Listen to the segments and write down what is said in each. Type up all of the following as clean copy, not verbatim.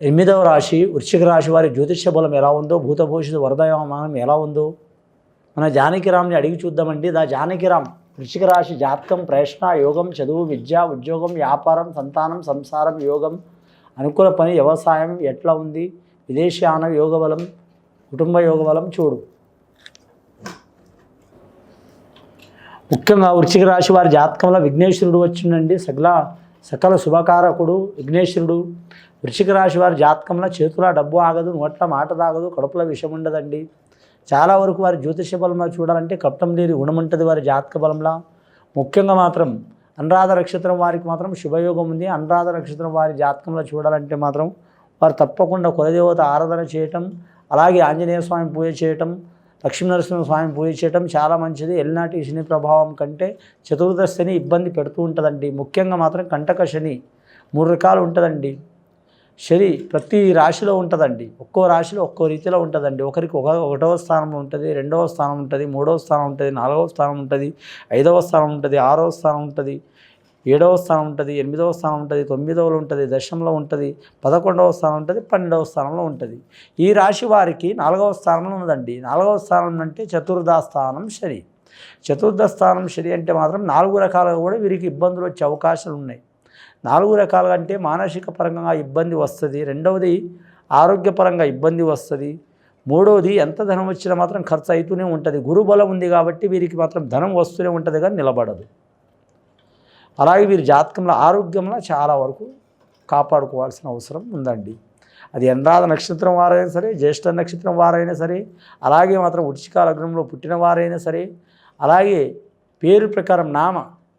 ఎనిమిదవ రాశి వృశ్చిక రాశి వారి జ్యోతిష్య బలం ఎలా ఉందో, భూతభవిష్యత్తు వరదయమానం ఎలా ఉందో మన జానకిరామ్ని అడిగి చూద్దామండి. జానకిరామ్ వృశ్చిక రాశి జాతకం, ప్రయత్న, యోగం, చదువు, విద్య, ఉద్యోగం, వ్యాపారం, సంతానం, సంసారం, యోగం, అనుకూల పని, వ్యవసాయం ఎట్లా ఉంది, విదేశీయాన యోగ బలం, కుటుంబ యోగ బలం చూడు. ముఖ్యంగా వృశ్చిక రాశి వారి జాతకంలో విఘ్నేశ్వరుడు వచ్చిందండి. సకల శుభకారకుడు విఘ్నేశ్వరుడు. వృశ్చిక రాశి వారి జాతకంలో చేతుల డబ్బు ఆగదు, నోట్ల మాట తాగదు, కడుపులో విషం ఉండదండి. చాలా వరకు వారి జ్యోతిష బలంలో చూడాలంటే కప్టం లేని గుణం ఉంటుంది వారి జాతక బలంలో. ముఖ్యంగా మాత్రం అనురాధ నక్షత్రం వారికి మాత్రం శుభయోగం ఉంది. అనురాధ నక్షత్రం వారి జాతకంలో చూడాలంటే మాత్రం వారు తప్పకుండా కులదేవత ఆరాధన చేయటం, అలాగే ఆంజనేయ స్వామి పూజ చేయటం, లక్ష్మీనరసింహ స్వామి పూజ చేయటం చాలా మంచిది. ఎల్నాటి శని ప్రభావం కంటే చతుర్దశ శని ఇబ్బంది పెడుతూ ఉంటుందండి. ముఖ్యంగా మాత్రం కంటక శని 3 రకాలు ఉంటుందండి. శని ప్రతి రాశిలో ఉంటుందండి. ఒక్కో రాశిలో ఒక్కో రీతిలో ఉంటుందండి. ఒకరికి 1వ స్థానం ఉంటుంది, 2వ స్థానం ఉంటుంది, 3వ స్థానం ఉంటుంది, 4వ స్థానం ఉంటుంది, 5వ స్థానం ఉంటుంది, 6వ స్థానం ఉంటుంది, 7వ స్థానం ఉంటుంది, 8వ స్థానం ఉంటుంది, 9వ ఉంటుంది, దశంలో ఉంటుంది, 11వ స్థానం ఉంటుంది, 12వ స్థానంలో ఉంటుంది. ఈ రాశి వారికి 4వ స్థానంలో ఉన్నదండి. 4వ స్థానం అంటే చతుర్థ స్థానం శని. చతుర్థ స్థానం శని అంటే మాత్రం 4 రకాలుగా కూడా వీరికి ఇబ్బందులు వచ్చే అవకాశాలు ఉన్నాయి. 4 రకాలుగా అంటే మానసిక పరంగా ఇబ్బంది వస్తుంది, రెండవది ఆరోగ్యపరంగా ఇబ్బంది వస్తుంది, మూడవది ఎంత ధనం వచ్చినా మాత్రం ఖర్చు అవుతూనే ఉంటుంది. గురుబలం ఉంది కాబట్టి వీరికి మాత్రం ధనం వస్తూనే ఉంటుంది కానీ నిలబడదు. అలాగే వీరి జాతకంలో ఆరోగ్యంలో చాలా వరకు కాపాడుకోవాల్సిన అవసరం ఉందండి. అది అనురాధ నక్షత్రం వారైనా సరే, జ్యేష్ఠ నక్షత్రం వారైనా సరే, అలాగే మాత్రం వృశ్చిక లగ్నంలో పుట్టిన వారైనా సరే, అలాగే పేరు ప్రకారం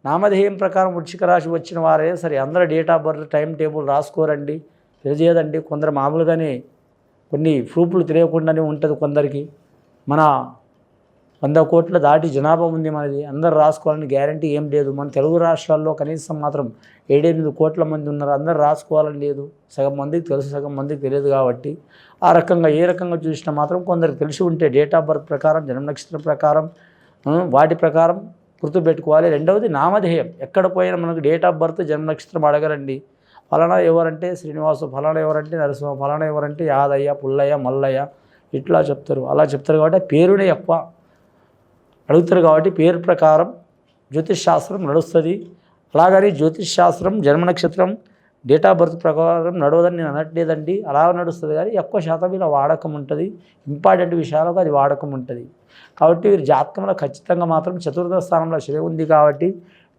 నామధేయం ప్రకారం వృశ్చిక రాశి వచ్చిన వారైనా సరే, అందరూ date of birth time table రాసుకోరండి, తెలియజేయదండి. కొందరు మామూలుగానే కొన్ని ప్రూఫ్లు తెలియకుండానే ఉంటుంది కొందరికి. మన 100 కోట్ల దాటి జనాభా ఉంది మనది, అందరూ రాసుకోవాలని గ్యారంటీ ఏం లేదు. మన తెలుగు రాష్ట్రాల్లో కనీసం మాత్రం 7-8 కోట్ల మంది ఉన్నారు, అందరూ రాసుకోవాలని లేదు. సగం మందికి తెలుసు, సగం మందికి తెలియదు. కాబట్టి ఆ రకంగా ఏ రకంగా చూసినా మాత్రం కొందరికి తెలిసి ఉంటే డేట్ ఆఫ్ బర్త్ ప్రకారం, జన్మ నక్షత్రం ప్రకారం, వాటి ప్రకారం గుర్తుపెట్టుకోవాలి. రెండవది నామధేయం. ఎక్కడ పోయినా మనకు డేట్ ఆఫ్ బర్త్, జన్మ నక్షత్రం అడగరండి. ఫలానా ఎవరంటే శ్రీనివాసు, ఫలానా ఎవరంటే నరసింహ, ఫలానా ఎవరంటే యాదయ్య, పుల్లయ్య, మల్లయ్య ఇట్లా చెప్తారు. అలా చెప్తారు కాబట్టి పేరునే ఎక్కువ అడుగుతారు. కాబట్టి పేరు ప్రకారం జ్యోతిష్ శాస్త్రం నడుస్తుంది. అలాగని జ్యోతిష్ శాస్త్రం జన్మ నక్షత్రం డేట్ ఆఫ్ బర్త్ ప్రకారం నడవదని నేను అనట్లేదండి. అలా నడుస్తుంది కానీ ఎక్కువ శాతం ఇలా వాడకం ఉంటుంది. ఇంపార్టెంట్ విషయాలకు అది వాడకం ఉంటుంది. కాబట్టి వీరి జాతకంలో ఖచ్చితంగా మాత్రం చతుర్థ స్థానంలో శని ఉంది కాబట్టి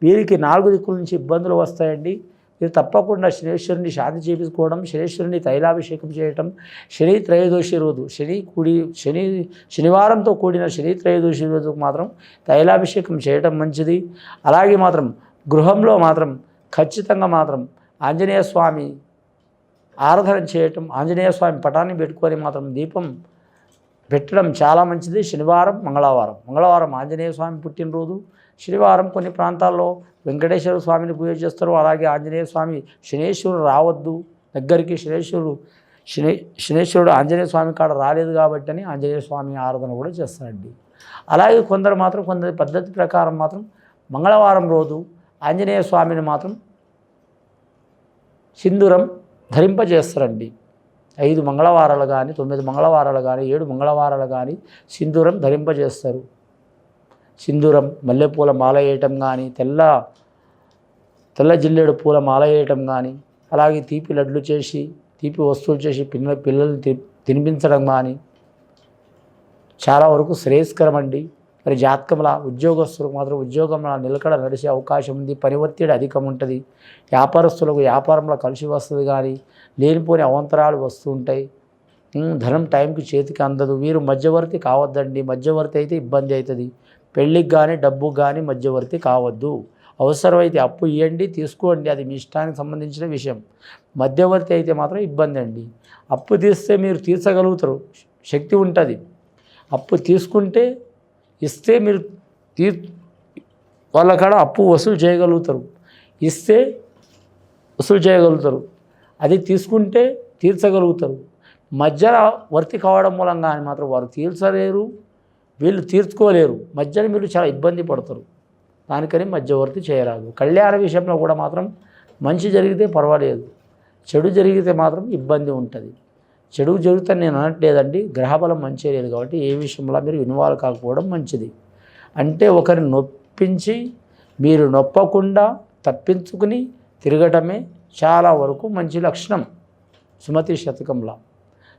వీరికి 4 దిక్కుల నుంచి ఇబ్బందులు వస్తాయండి. మీరు తప్పకుండా శనేశ్వరుని శాంతి చేయించుకోవడం, శనేశ్వరుని తైలాభిషేకం చేయటం, శని త్రయోదశి రోజు శనివారంతో కూడిన శని త్రయోదశి రోజు మాత్రం తైలాభిషేకం చేయటం మంచిది. అలాగే మాత్రం గృహంలో మాత్రం ఖచ్చితంగా మాత్రం ఆంజనేయ స్వామి ఆరాధన చేయటం, ఆంజనేయ స్వామి పటాన్ని పెట్టుకొని మాత్రం దీపం పెట్టడం చాలా మంచిది. శనివారం, మంగళవారం ఆంజనేయ స్వామి పుట్టినరోజు, శనివారం కొన్ని ప్రాంతాల్లో వెంకటేశ్వర స్వామిని పూజ చేస్తారు. అలాగే ఆంజనేయ స్వామి, శనేశ్వరుడు రావద్దు దగ్గరికి, శనేశ్వరుడు ఆంజనేయ స్వామి కాడ రాలేదు కాబట్టి అని ఆంజనేయ స్వామి ఆరాధన కూడా చేస్తారండి. అలాగే కొందరు పద్ధతి ప్రకారం మాత్రం మంగళవారం రోజు ఆంజనేయ స్వామిని మాత్రం సింధూరం ధరింపజేస్తారండి. 5 మంగళవారాలు కానీ, 9 మంగళవారాలు కానీ, 7 మంగళవారాలు కానీ సింధూరం ధరింపజేస్తారు. సింధూరం, మల్లెపూల మాల వేయటం కానీ, తెల్ల జిల్లేడు పూల మాల వేయటం కానీ, అలాగే తీపి లడ్లు చేసి, తీపి వస్తువులు చేసి పిల్లల్ని తినిపించడం కానీ చాలా వరకు శ్రేయస్కరం అండి. మరి జాతకంలో ఉద్యోగస్తులకు మాత్రం ఉద్యోగంలో నిలకడ నడిచే అవకాశం ఉంది. పని ఒత్తిడి అధికం ఉంటుంది. వ్యాపారస్తులకు వ్యాపారంలో కలిసి వస్తుంది కానీ లేనిపోని అవంతరాలు వస్తూ ఉంటాయి. ధనం టైంకి చేతికి అందదు. వీరు మధ్యవర్తి కావద్దండి. మధ్యవర్తి అయితే ఇబ్బంది అవుతుంది. పెళ్ళికి కానీ, డబ్బుకు కానీ మధ్యవర్తి కావద్దు. అవసరమైతే అప్పు ఇవ్వండి, తీసుకోండి, అది మీ ఇష్టానికి సంబంధించిన విషయం. మధ్యవర్తి అయితే మాత్రం ఇబ్బంది అండి. అప్పు తీస్తే మీరు తీర్చగలుగుతారు, శక్తి ఉంటుంది. అప్పు తీసుకుంటే ఇస్తే మీరు వాళ్ళ కాడ అప్పు వసూలు చేయగలుగుతారు, ఇస్తే వసూలు చేయగలుగుతారు. అది తీసుకుంటే తీర్చగలుగుతారు. మధ్యలో వర్తి కావడం మూలంగా మాత్రం వారు తీర్చలేరు, వీళ్ళు తీర్చుకోలేరు. మధ్యలో మీరు చాలా ఇబ్బంది పడతారు. దానికని మధ్యవర్తి చేయరాదు. కళ్యాణ విషయంలో కూడా మాత్రం మంచి జరిగితే పర్వాలేదు, చెడు జరిగితే మాత్రం ఇబ్బంది ఉంటుంది. చెడు జరిగితే నేను అనట్లేదండి, గ్రహబలం మంచిగా లేదు కాబట్టి ఏ విషయంలో మీరు ఇన్వాల్వ్ కాకపోవడం మంచిది. అంటే ఒకరిని నొప్పించి మీరు నొప్పకుండా తప్పించుకుని తిరగటమే చాలా వరకు మంచి లక్షణం. సుమతి శతకంలో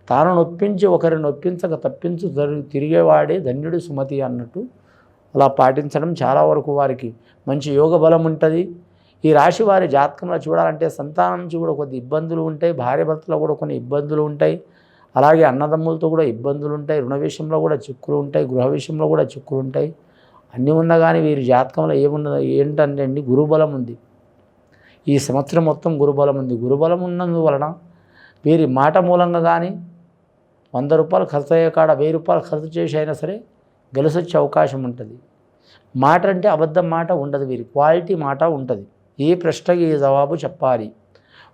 తాను నొప్పించి ఒకరిని నొప్పించక తప్పించు తిరిగేవాడే ధన్యుడు సుమతి అన్నట్టు అలా పాటించడం చాలా వరకు వారికి మంచి యోగ బలం ఉంటుంది. ఈ రాశి వారి జాతకంలో చూడాలంటే సంతానం నుంచి కూడా కొద్ది ఇబ్బందులు ఉంటాయి, భార్య భర్తలో కూడా కొన్ని ఇబ్బందులు ఉంటాయి, అలాగే అన్నదమ్ములతో కూడా ఇబ్బందులు ఉంటాయి, రుణ విషయంలో కూడా చిక్కులు ఉంటాయి, గృహ విషయంలో కూడా చిక్కులు ఉంటాయి. అన్నీ ఉన్నా కానీ వీరి జాతకంలో ఏమున్నదో ఏంటంటే అండి, గురుబలం ఉంది. ఈ సంవత్సరం మొత్తం గురుబలం ఉంది. గురుబలం ఉన్నందువలన వీరి మాట మూలంగా కానీ 100 రూపాయలు ఖర్చు అయ్యే కాడ 1000 రూపాయలు ఖర్చు చేసి అయినా సరే గెలిసొచ్చే అవకాశం ఉంటుంది. మాట అంటే అబద్ధం మాట ఉండదు, వీరి క్వాలిటీ మాట ఉంటుంది. ఏ ప్రశ్నకి ఏ జవాబు చెప్పాలి,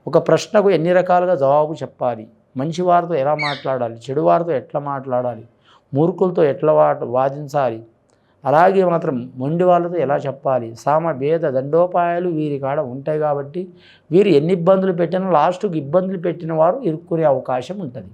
ఒక ప్రశ్నకు ఎన్ని రకాలుగా జవాబు చెప్పాలి, మంచి వారితో ఎలా మాట్లాడాలి, చెడు వారితో ఎట్లా మాట్లాడాలి, మూర్ఖులతో ఎట్లా వాదించాలి, అలాగే మాత్రం మొండి వాళ్ళతో ఎలా చెప్పాలి, సామ భేద దండోపాయాలు వీరి కాడ ఉంటాయి. కాబట్టి వీరు ఎన్ని ఇబ్బందులు పెట్టినా లాస్ట్కి ఇబ్బందులు పెట్టిన వారు ఇరుక్కునే అవకాశం ఉంటుంది.